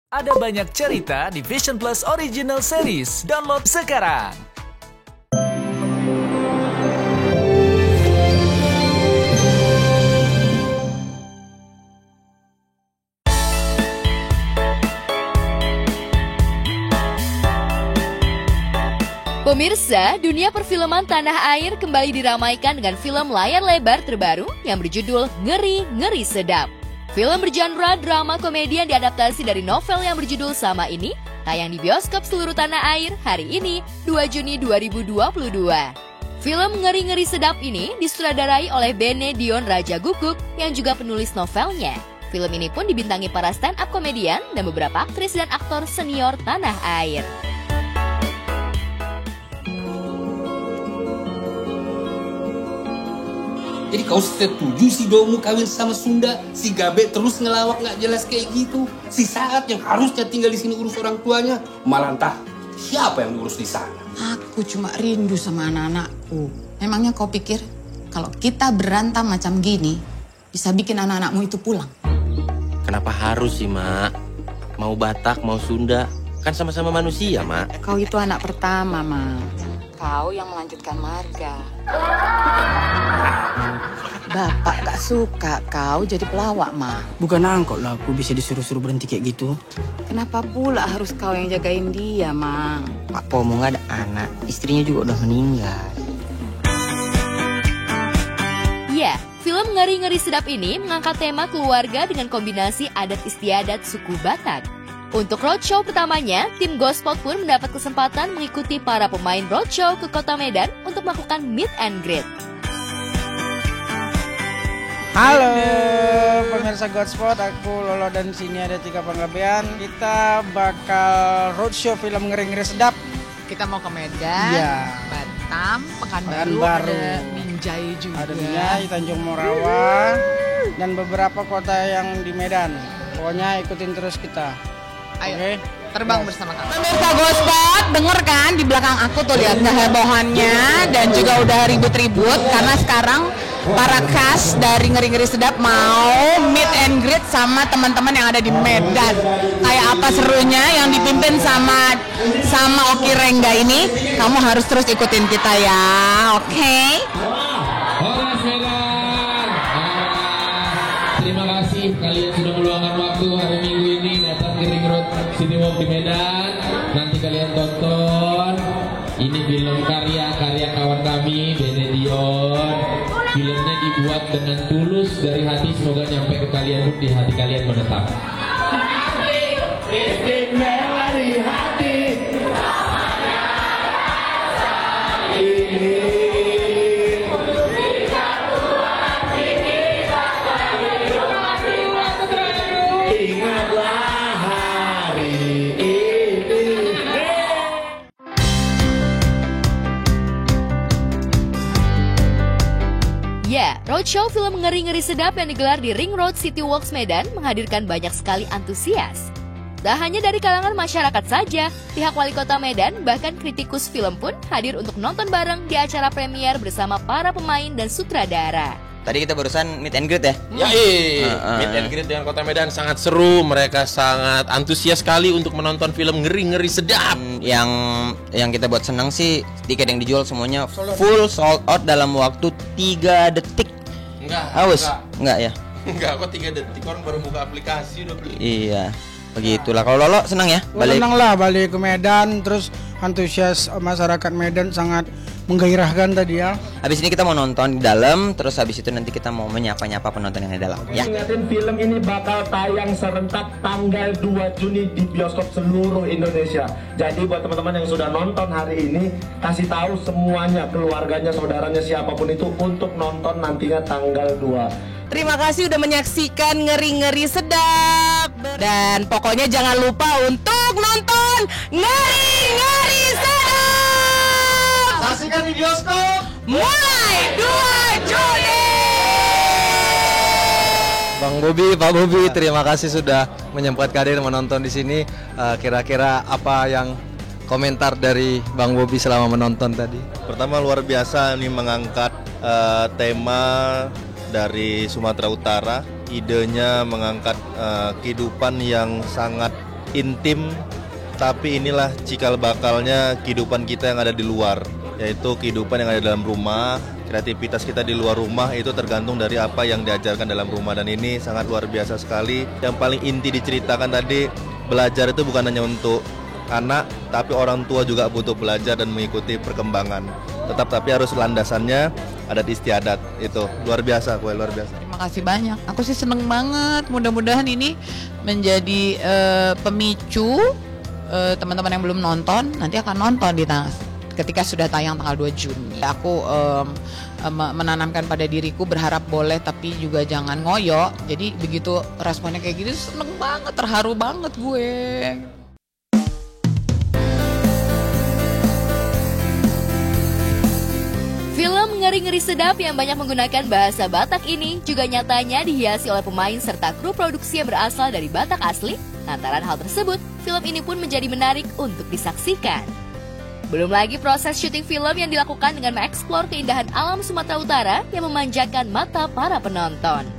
Ada banyak cerita di Vision Plus Original Series. Download sekarang. Pemirsa, dunia perfilman tanah air kembali diramaikan dengan film layar lebar terbaru yang berjudul Ngeri-Ngeri Sedap. Film bergenre drama komedi yang diadaptasi dari novel yang berjudul sama ini, tayang di bioskop seluruh tanah air hari ini, 2 Juni 2022. Film Ngeri-Ngeri Sedap ini disutradarai oleh Bene Dion Raja Guguk yang juga penulis novelnya. Film ini pun dibintangi para stand-up komedian dan beberapa aktris dan aktor senior tanah air. Jadi kau setuju si Domu kawin sama Sunda, si Gabe terus ngelawak nggak jelas kayak gitu. Si Saat yang harusnya tinggal di sini urus orang tuanya, malah entah siapa yang diurus di sana. Aku cuma rindu sama anak-anakku. Memangnya kau pikir kalau kita berantem macam gini bisa bikin anak-anakmu itu pulang? Kenapa harus sih, Mak? Mau Batak, mau Sunda, kan sama-sama manusia, Mak. Kau itu anak pertama, Mak. Kau yang melanjutkan marga. Bapak gak suka kau jadi pelawak, Ma. Bukan angkot lah aku bisa disuruh-suruh berhenti kayak gitu. Kenapa pula harus kau yang jagain dia, Mang? Pak Pomo gak ada anak, istrinya juga udah meninggal. Ya, film Ngeri-Ngeri Sedap ini mengangkat tema keluarga dengan kombinasi adat istiadat suku Batak. Untuk roadshow pertamanya, tim Gospot pun mendapat kesempatan mengikuti para pemain roadshow ke kota Medan untuk melakukan meet and greet. Halo pemirsa Godspot, aku Lolo dan sini ada Tika Panggabean. Kita bakal roadshow film Ngeri-Ngeri Sedap. Kita mau ke Medan, ya. Batam, Pekanbaru, ada Binjai juga. Ada Binjai, Tanjung Morawa, dan beberapa kota yang di Medan. Pokoknya ikutin terus kita. Ayo, Oke? terbang bersama kami. Pemirsa Gospot, denger kan di belakang aku tuh lihat kehebohannya dan juga udah ribut-ribut karena sekarang para cast dari Ngeri-Ngeri Sedap mau meet and greet sama teman-teman yang ada di Medan. Kayak apa serunya yang dipimpin sama Oki Rengga ini, kamu harus terus ikutin kita ya, oke? Horas Medan. Terima kasih kalian sudah meluangkan waktu hari Minggu ini datang ke Ring Road City Walk di Medan. Nanti kalian tonton. Ini film karya kawan kami, Bene Dion. Filmnya dibuat dengan tulus dari hati, semoga nyampe ke kalian pun di hati kalian menetap. Istimewa di hati. Ya, roadshow film Ngeri-Ngeri Sedap yang digelar di Ring Road City Walks Medan menghadirkan banyak sekali antusias. Tak hanya dari kalangan masyarakat saja, pihak wali kota Medan bahkan kritikus film pun hadir untuk nonton bareng di acara premier bersama para pemain dan sutradara. Tadi kita barusan meet and greet ya? Meet and greet dengan Kota Medan sangat seru. Mereka sangat antusias sekali untuk menonton film Ngeri-Ngeri Sedap. Yang kita buat senang sih, tiket yang dijual semuanya full sold out dalam waktu 3 detik. Enggak ya? Enggak, kok 3 detik orang baru buka aplikasi udah beli. Iya, begitulah. Kalau Lolo senang ya? Senang lah balik ke Medan, terus antusias masyarakat Medan sangat menggairahkan tadi ya. Habis ini kita mau nonton di dalam, terus habis itu nanti kita mau menyapa-nyapa penonton yang di dalam ya. Ingatin film ini bakal tayang serentak tanggal 2 Juni di bioskop seluruh Indonesia. Jadi buat teman-teman yang sudah nonton hari ini, kasih tahu semuanya, keluarganya, saudaranya, siapapun itu untuk nonton nantinya tanggal 2. Terima kasih udah menyaksikan Ngeri-Ngeri Sedap. Dan pokoknya jangan lupa untuk nonton Ngeri-Ngeri Sedap. Saksikan di bioskop mulai 2 Juni. Bang Bobi, Pak Bobi, terima kasih sudah menyempatkan hadir menonton di sini. Kira-kira apa yang komentar dari Bang Bobi selama menonton tadi? Pertama luar biasa nih mengangkat tema dari Sumatera Utara. Idenya mengangkat kehidupan yang sangat intim, tapi inilah cikal bakalnya kehidupan kita yang ada di luar, yaitu kehidupan yang ada dalam rumah. Kreativitas kita di luar rumah itu tergantung dari apa yang diajarkan dalam rumah, dan ini sangat luar biasa sekali. Yang paling inti diceritakan tadi, belajar itu bukan hanya untuk anak, tapi orang tua juga butuh belajar dan mengikuti perkembangan. Tapi harus landasannya adat istiadat. Itu luar biasa, luar biasa. Terima kasih banyak. Aku sih seneng banget. Mudah-mudahan ini menjadi pemicu teman-teman yang belum nonton nanti akan nonton ketika sudah tayang tanggal 2 Juni. Aku menanamkan pada diriku berharap boleh tapi juga jangan ngoyo. Jadi begitu responnya kayak gitu seneng banget, terharu banget gue. Film Ngeri-Ngeri Sedap yang banyak menggunakan bahasa Batak ini juga nyatanya dihiasi oleh pemain serta kru produksi yang berasal dari Batak asli. Lantaran hal tersebut, film ini pun menjadi menarik untuk disaksikan. Belum lagi proses syuting film yang dilakukan dengan mengeksplor keindahan alam Sumatera Utara yang memanjakan mata para penonton.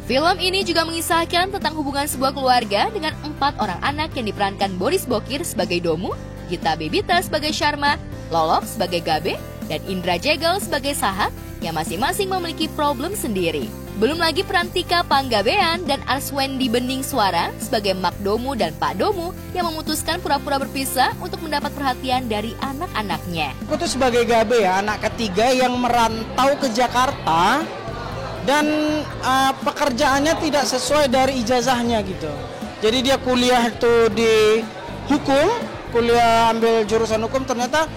Film ini juga mengisahkan tentang hubungan sebuah keluarga dengan 4 orang anak yang diperankan Boris Bokir sebagai Domu, Gita Bebita sebagai Sharma, Lolok sebagai Gabe, dan Indra Jegel sebagai Sahat yang masing-masing memiliki problem sendiri. Belum lagi peran Tika Panggabean dan Arswendi Bening Suara sebagai Mak Domu dan Pak Domu yang memutuskan pura-pura berpisah untuk mendapat perhatian dari anak-anaknya. Aku tuh sebagai Gabe ya, anak ketiga yang merantau ke Jakarta dan pekerjaannya tidak sesuai dari ijazahnya gitu. Jadi dia kuliah tuh di hukum, kuliah ambil jurusan hukum, ternyata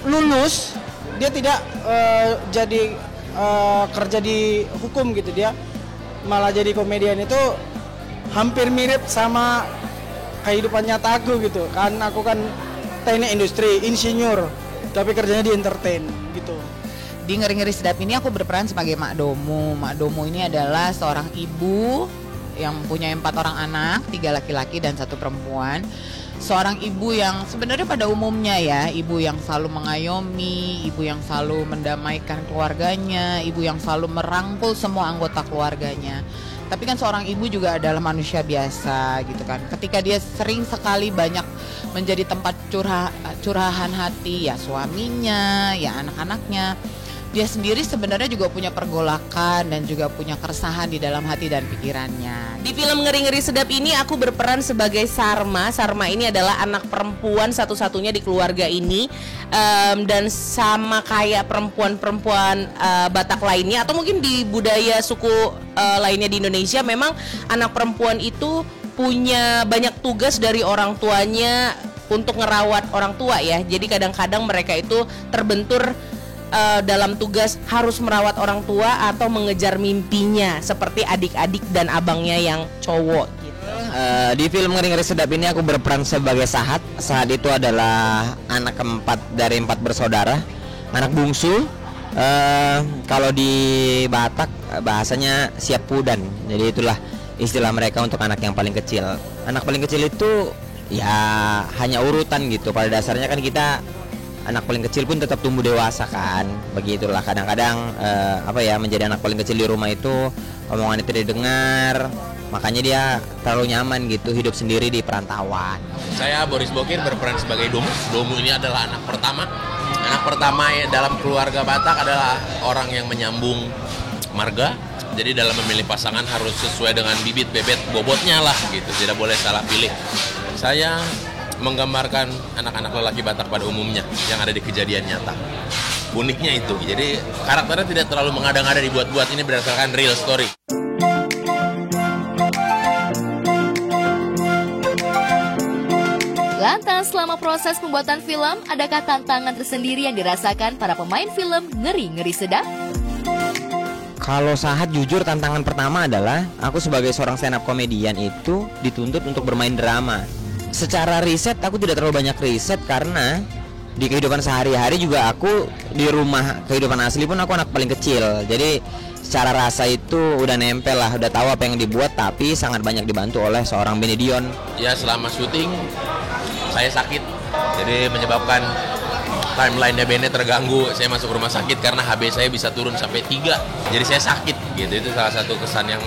lulus dia tidak jadi kerja di hukum gitu, dia malah jadi komedian. Itu hampir mirip sama kehidupan nyata aku gitu kan. Aku kan teknik industri, insinyur, tapi kerjanya di entertain gitu. Di Ngeri-Ngeri Sedap ini aku berperan sebagai Mak Domu. Mak Domu ini adalah seorang ibu yang mempunyai 4 orang anak, 3 laki-laki dan 1 perempuan. Seorang ibu yang sebenarnya pada umumnya ya, ibu yang selalu mengayomi, ibu yang selalu mendamaikan keluarganya, ibu yang selalu merangkul semua anggota keluarganya. Tapi kan seorang ibu juga adalah manusia biasa gitu kan. Ketika dia sering sekali banyak menjadi tempat curahan hati ya suaminya, ya anak-anaknya. Dia sendiri sebenarnya juga punya pergolakan dan juga punya keresahan di dalam hati dan pikirannya. Di film Ngeri-Ngeri Sedap ini aku berperan sebagai Sarma. Sarma ini adalah anak perempuan satu-satunya di keluarga ini. Dan sama kayak perempuan-perempuan Batak lainnya atau mungkin di budaya suku lainnya di Indonesia, memang anak perempuan itu punya banyak tugas dari orang tuanya untuk ngerawat orang tua ya. Jadi kadang-kadang mereka itu terbentur dalam tugas harus merawat orang tua atau mengejar mimpinya seperti adik-adik dan abangnya yang cowok gitu. Di film Ngeri-Ngeri Sedap ini aku berperan sebagai Sahat. Sahat itu adalah anak keempat dari 4 bersaudara, anak bungsu. Kalau di Batak bahasanya siap pudan. Jadi itulah istilah mereka untuk anak yang paling kecil. Anak paling kecil itu ya hanya urutan gitu. Pada dasarnya kan kita anak paling kecil pun tetap tumbuh dewasa kan. Begitulah kadang-kadang menjadi anak paling kecil di rumah itu omongan itu didengar, makanya dia terlalu nyaman gitu hidup sendiri di perantauan. Saya Boris Bokir berperan sebagai Domu. Domu ini adalah anak pertama. Anak pertama dalam keluarga Batak adalah orang yang menyambung marga. Jadi dalam memilih pasangan harus sesuai dengan bibit bebet bobotnya lah gitu. Tidak boleh salah pilih. Saya menggambarkan anak-anak lelaki Batak pada umumnya yang ada di kejadian nyata. Uniknya itu, jadi karakternya tidak terlalu mengada-ngada dibuat-buat, ini berdasarkan real story. Lantas, selama proses pembuatan film, adakah tantangan tersendiri yang dirasakan para pemain film Ngeri-Ngeri Sedap? Kalau Sahat jujur tantangan pertama adalah aku sebagai seorang stand up komedian itu dituntut untuk bermain drama. Secara riset aku tidak terlalu banyak riset karena di kehidupan sehari-hari juga aku di rumah kehidupan asli pun aku anak paling kecil. Jadi secara rasa itu udah nempel lah, udah tahu apa yang dibuat, tapi sangat banyak dibantu oleh seorang Benedion. Ya selama syuting saya sakit, jadi menyebabkan timeline-nya Bene terganggu. Saya masuk rumah sakit karena HB saya bisa turun sampai 3. Jadi saya sakit gitu, itu salah satu kesan yang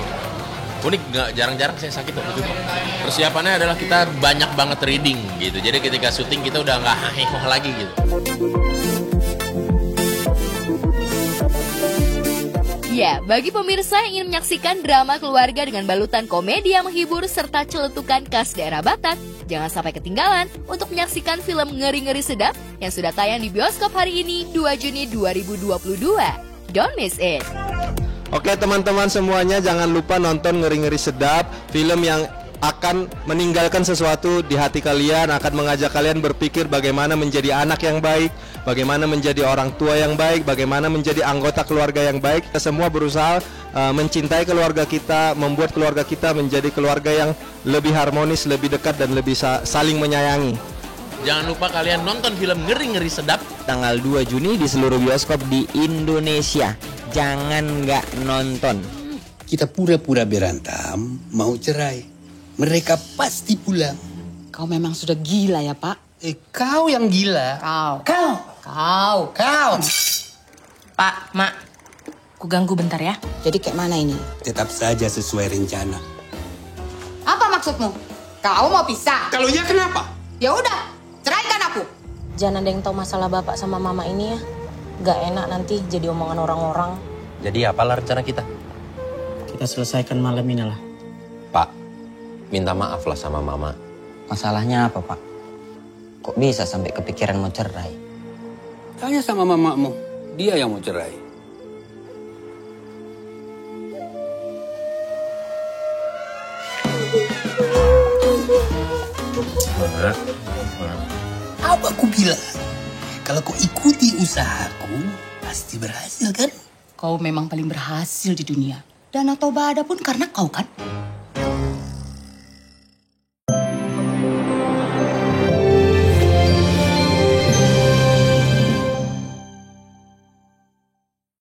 unik, nggak jarang-jarang saya sakit waktu itu. Persiapannya adalah kita banyak banget reading gitu. Jadi ketika syuting kita udah nggak heboh lagi gitu. Ya, bagi pemirsa yang ingin menyaksikan drama keluarga dengan balutan komedi yang menghibur serta celetukan khas daerah Batak, jangan sampai ketinggalan untuk menyaksikan film Ngeri-Ngeri Sedap yang sudah tayang di bioskop hari ini 2 Juni 2022. Don't miss it! Oke teman-teman semuanya, jangan lupa nonton Ngeri-Ngeri Sedap, film yang akan meninggalkan sesuatu di hati kalian, akan mengajak kalian berpikir bagaimana menjadi anak yang baik, bagaimana menjadi orang tua yang baik, bagaimana menjadi anggota keluarga yang baik. Kita semua berusaha mencintai keluarga kita, membuat keluarga kita menjadi keluarga yang lebih harmonis, lebih dekat, dan lebih saling menyayangi. Jangan lupa kalian nonton film Ngeri-Ngeri Sedap tanggal 2 Juni di seluruh bioskop di Indonesia. Jangan nggak nonton. Kita pura-pura berantem, mau cerai. Mereka pasti pulang. Kau memang sudah gila ya, Pak? Kau yang gila. Kau. Pak, Mak, ku ganggu bentar ya. Jadi kayak mana ini? Tetap saja sesuai rencana. Apa maksudmu? Kau mau pisah? Kalau iya kenapa? Ya udah, ceraikan aku. Jangan ada yang tahu masalah bapak sama mama ini ya. Gak enak nanti jadi omongan orang-orang. Jadi apalah rencana kita? Kita selesaikan malam ini lah. Pak, minta maaf lah sama mama. Masalahnya apa, Pak? Kok bisa sampai kepikiran mau cerai? Tanya sama mamamu, dia yang mau cerai. Apa aku bilang? Kalau kau ikuti usahaku, pasti berhasil kan? Kau memang paling berhasil di dunia. Danau Toba ada pun karena kau kan?